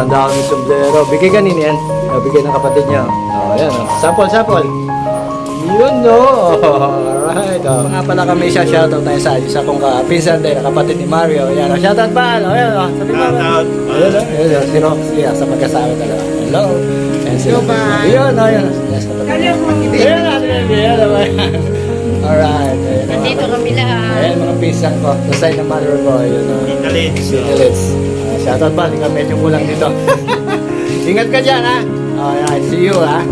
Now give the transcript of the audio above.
ang dami sombrero. Bigay kanina yan. Bigay ng kapatid niya. Ayan. Sapol. Yun, no. Alright. Nga pala kami siya. Shoutout tayo sa isa kong pinsan din, kapatid ni Mario. Ayan. Shoutout pa. Ayan. Sabi mo. Ayan. Si Roxy. Sa magkasama talaga. Hello. And si Ayan. Yes, Ayan. Alright. Nandito kami lahat. Ayan, mga pinsan ko. Sa side ng mother ko. Yun. Tita Shoutout pa. Hindi ka medyo kulang dito. Ingat ka dyan, ha. Alright. See you, ha.